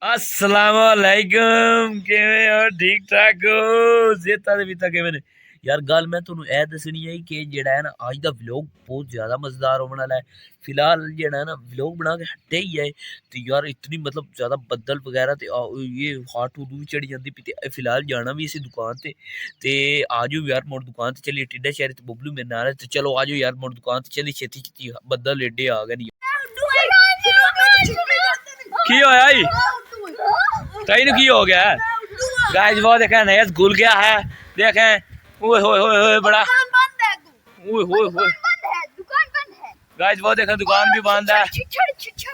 असलामुअलैकुम किवें हो ठीक ठाक हो जेता दे बीता किवें ने यार गल मैं तुहानू ए दसनी है कि जेड़ा है ना अज दा व्लॉग बहुत ज़्यादा मज़ेदार होने वाला है। फिलहाल जेड़ा है ना व्लॉग बना के हटे ही है तो यार इतनी मतलब ज़्यादा बदल वगैरह तो ये हाट हूट भी चढ़ी जाती पी ते फिलहाल जाना भी इसी दुकान ते आ जाओ यार मोड़ दुकान ते चलिए टिड्डा शहर ते बबलू मेरे नाल है तो चलो आ जाओ यार मोड़ दुकान ते चली छेती छेती बदल एडे आ गए की होया जी तैनू की हो गया गाइस वो देखें नया स्कूल गया है देखें ओए होए होए होए बड़ा ओए होए होए गाइस वो देखें दुकान भी बंद है।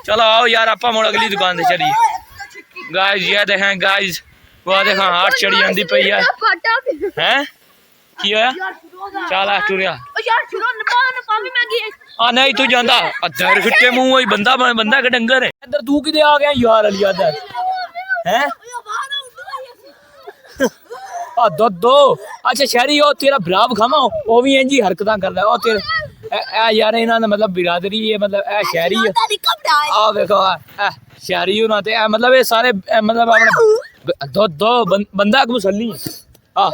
चलो आओ यार आपा मोड़ अगली दुकान से चलिए गाइस ये देखें गाइस वो देखें हाथ चढ़ी आंदी पई है हैं की होया चल आ टुरिया आ नहीं तू जांदा अधर फिट्टे मुंह होई बंदा बंदा के डंगर है इधर तू किदे आ गया यार अली इधर हैं दो दो अच्छा शहरी हो तेरा भरा खामा वो भी इंजी हरकत करदा ओ तेरे यार इन्हां दा मतलब बिरादरी है मतलब ए शहरी है आ देखो ए शहरी हो ना ते मतलब ये सारे मतलब अपने दो दो बंदा को मुसल्ली आ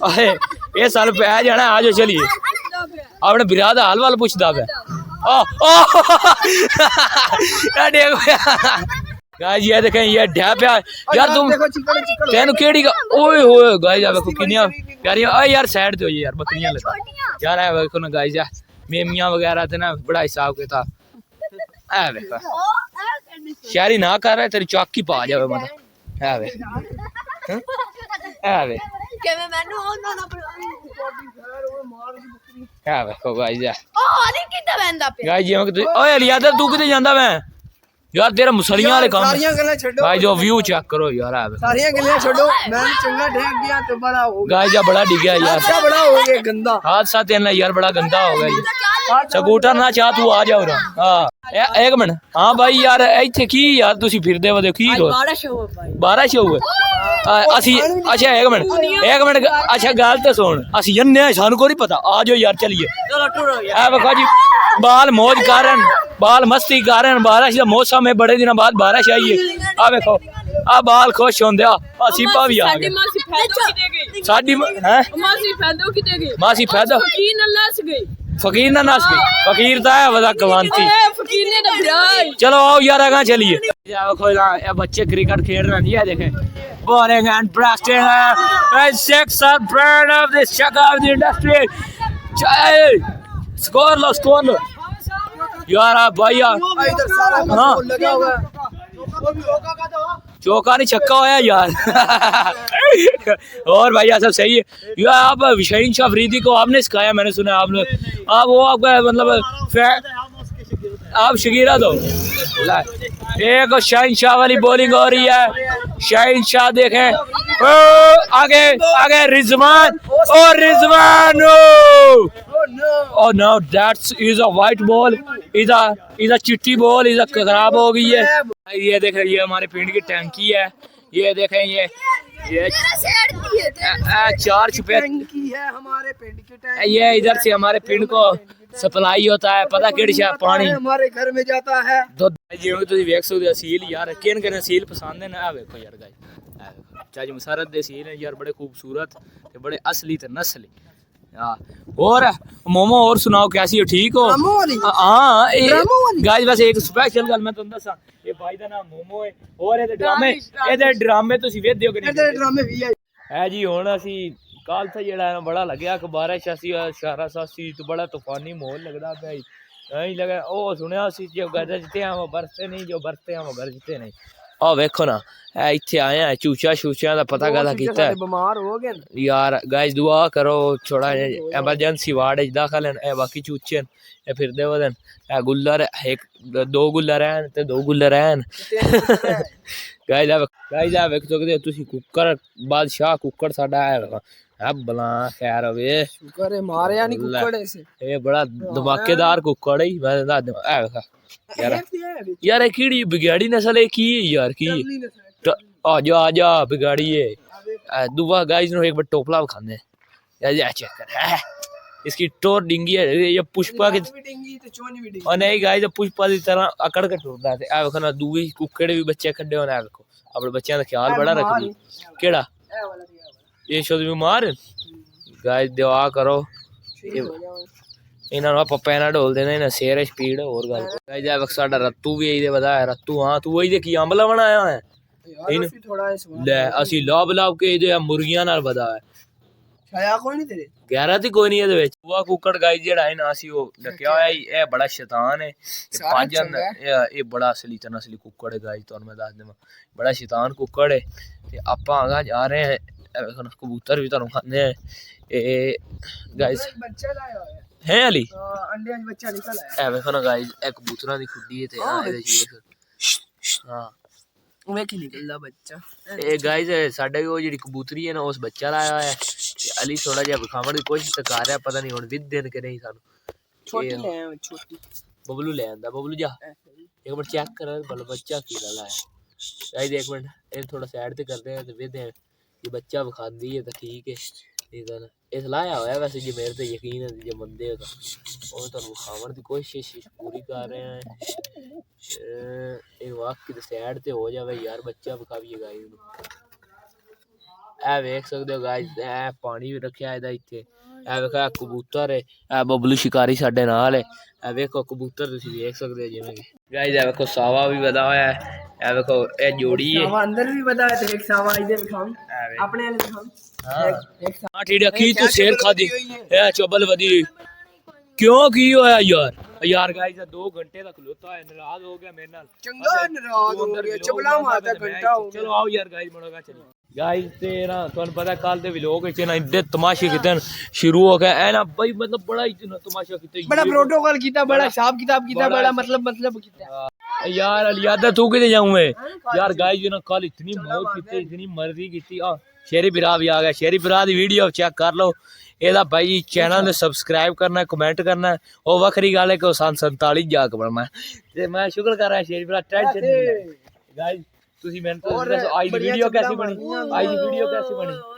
अरे ये साल पे आ जाना आ जाओ चलिए अपने बिराद हाल वाल पूछदा पे गाइस ये देखें ये ढा पे यार तुम तेन केड़ी का ओए होए गाइस आ देखो कितनी प्यारी आ यार साइड पे हो यार बकरियां लगा यार आ देखो ना गाइस यार मेमियां वगैरह थे ना बड़ा हिसाब के था आ देखो शहरी ना कर रहा तेरी चौकी पा जावे मतलब आ वे आ वे के मैं मैनू ओना ना क्या देखो गाइस यार ओ अली किथे वेंदा पे गाइस ये ओए अलिया तू किथे जांदा मैं यार तेरा मुसलियां वाले काम सारियां गल्लां छोड़ो भाई जो व्यू चेक करो यार सारियां गल्लां छोड़ो मैं चंगा ढेक गया तो बड़ा हो गया गाइस जा बड़ा डिग गया यार अच्छा बड़ा हो गया गंदा हादसा तेरा यार बड़ा गंदा हो गया ये स्कूटर ना चाह तू आ जा रहा हां एक मिनट हां भाई यार इथे की यार तुसी फिरदे हो देखो की 12 शो है असि अच्छा एक मिनट अच्छा गल तो सुन असि जन्ने सानू को नहीं पता आ जाओ यार चलिए चलो टुरो यार ए देखो जी बाल मौज कारण बाल मस्ती कारण बारिश का मौसम है बड़े दिन बाद बारिश आई है आ देखो आ बाल खुश होंदे आ सीपा भी आ गए साडी हैं मासी फैदो फकीर ना नस गई फकीर ता है वदा कवांती फकीर ने डबराई चलो आओ यार आगे चलिए देखो ये बच्चे क्रिकेट खेल रहे हैं देखें boring and blasting and six are brand of this sucker of the industry score low यार भाई इधर सारा गोल लगा हुआ है चौका नहीं छक्का होया यार और भैया सब सही है यार आप शहीन शाह अफरीदी को आपने सिखाया मैंने सुना आपने आप वो आपका मतलब आप शकीरा दो एक शहीन शाह वाली बॉलिंग हो रही है शहीन शाह देखें आगे आगे रिजवान और Rizwan Oh no, that is a white ball. इस चिट्टी बॉल इस खराब हो गई है। ये देखें ये हमारे पिंड की टैंकी है। ये देखें ये 4 छुपे टैंकी है हमारे पिंड की टैंकी। ये इधर से हमारे पिंड को सप्लाई होता है पता केड़ी पानी हमारे घर में जाता है। जिवें तुसीं वेख सकदे हो सील यार किन सील पसंद है ना वेखो यार गाइस चाची मुसारत दे सील है यार बड़े खूबसूरत ते बड़े असली ते नस्ली और मोमो और सुनाओ कैसी हो ठीक हो हाँ गाइस बस एक स्पेशल गल मैं तुहानू दसां ये भाई दा नाम मोमो है और ये ड्रामे तुसीं वेखदे हो कि नहीं ड्रामे भी है जी हुण असीं कल था जेड़ा बड़ा लग्या कि बारिश असी शारा सासी तो बड़ा तूफानी माहौल लगदा पिया नहीं लगा ओ सुनिया सी जो गरजते हैं वो बरसते नहीं जो बरसते हैं वो गरजते नहीं आ वेखो ना इत्थे आए हैं चूचा शूचा दा पता गला कीता बीमार हो गए यार गाइस दुआ करो थोड़ा एमरजेंसी वार्ड च दाखल है ए बाकी चूचे ए फिरदे वदन ए गुल्लर एक 2 गुल्लर हैं ते 2 गुल्लर हैं गाइस आ वेख सकदे हो तुसी कुकर बादशाह कुकर साडा है अब बला खैर वे शुक्र है मारे नहीं कुकड़ से ए बड़ा धमाकेदार कुकड़ है मैं ए वेख यार ये कीड़ी बिगाड़ी नस्ल है की यार की आ जा बिगाड़ी है दुआ गाइस नो एक बार टोपला खाने यार चेक कर इसकी टोर डिंगी है ये पुष्पा की और नहीं गाइस पुष्पा की तरह अकड़ के टुरदा ते आ देखो ना दूई कुकड़े भी बच्चे खड्डे होने आ देखो अपने बच्चों का ख्याल बड़ा रखनी केड़ा ये शोध बीमार गाइस दुआ करो इन्हां नु पैना ढोल देना इन्हां शेर स्पीड और गल गाइस आ वक्त साडा रत्तू भी आई दे बता है रत्तू हां तू वही दे की अंबला बनाया है ले असि लाभ लाभ के दे मुर्गियां नाल बदा है छाया कोई नहीं तेरे गहरा ती कोई नहीं है विच वो कुकड़ गाइस जेड़ा है ना असि वो डकिया होया ए बड़ा शैतान है पांचन ए बड़ा असली तना असली कुकड़ है गाइस तो मैं दस देवा बड़ा शैतान कुकड़ है ते आपा आगा जा रहे हैं कबूतर भी तुहानू खाने हैं ए गाइस बच्चा लाया है अली अंडे आज बच्चा निकल आया ए देखो ना गाइस ए कबूतरां दी खुड्डी है ते आ ए देख हां उमे की निकलदा बच्चा ए गाइस साडे वो जेडी कबूतरी है ना उस बच्चा लाया है अली थोड़ा जिहा विखावण की कोशिश तो कर रहा पता नहीं हुण विद दिन के नहीं सानू छोटी ले छोटी बबलू ले आंदा बबलू जा एक बार चेक कर बल बच्चा की लाया गाइस एक मिनट इन थोड़ा साइड ते करते हैं ते विद ये बच्चा विखांदी है तो ठीक है ठीक है ना इस लाया होया वैसे जे मेरे ते यकीन है जे बंदे का और तो विखावण की कोशिश पूरी कर रहे हैं इन वाकई ते साइड ते हो जावे यार बच्चा विखाविए गाइस ए देख सकते हो गाइस ए पानी भी रखा है इत्थे ए देखो कबूतर है ए बबलू शिकारी साडे नाल है ए देखो कबूतर तुसी देख सकते हो जिवें गाइस ए देखो सावा भी बदा होया है ए देखो ए जोड़ी है सावा अंदर भी बदा है एक सावा इधर दिखाऊं अपने वाले दिखाऊं हां ठीक है की तू शेर खा दी ए चबल वदी क्यों की होया यार गाइस 2 घंटे तक खलोता है नाराज हो गया मेरे नाल चंगा नाराज हो गया चबला मारता घंटा हो चलो आओ यार गाइस बनोगा चलो गाइस तेरा तुहानू पता कल दे व्लॉग विच ना इतने तमाशे किते शुरू हो गए ए ना भाई मतलब बड़ा इतना तमाशा किते बड़ा प्रोटोकॉल कीता बड़ा हिसाब किताब कीता बड़ा मतलब कीता यार अलियादा तू किते जाऊं मैं यार गाइस ना कल इतनी मौज कीती इतनी मर्जी कीती आ शेरी बिरा भी आ गया शेरी बिरा दी वीडियो चेक कर लो एदा भाई चैनल ने सब्सक्राइब करना है कमेंट करना है और वखरी गल है कि 47 जाक बनना ते मैं शुक्र कर रहा शेरी बिरा टेंशन नहीं गाइस तुसी मैंने तो दसो आज दी वीडियो कैसी बनी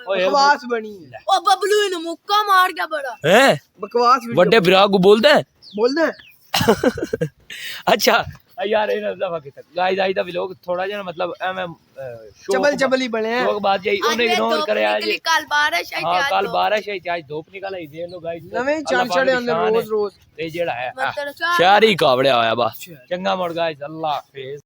ओए बकवास बनी ओ बबलू ने मुक्का मार गया बड़ा हैं बकवास बड़े बिरा को बोलदे अच्छा यार इन दफा कितना गाइस आज दा व्लॉग थोड़ा जिहा मतलब मैं चबल ही बने हैं लोग बात यही उन्हें इग्नोर करे आज कल बारिश आई हां कल बारिश आई आज धूप निकल आई देख लो गाइस नवे चांद चढ़े अंदर रोज ते जेड़ा है शहरी कावड़िया होया बा चंगा मोड़ गाइस अल्लाह हाफिज।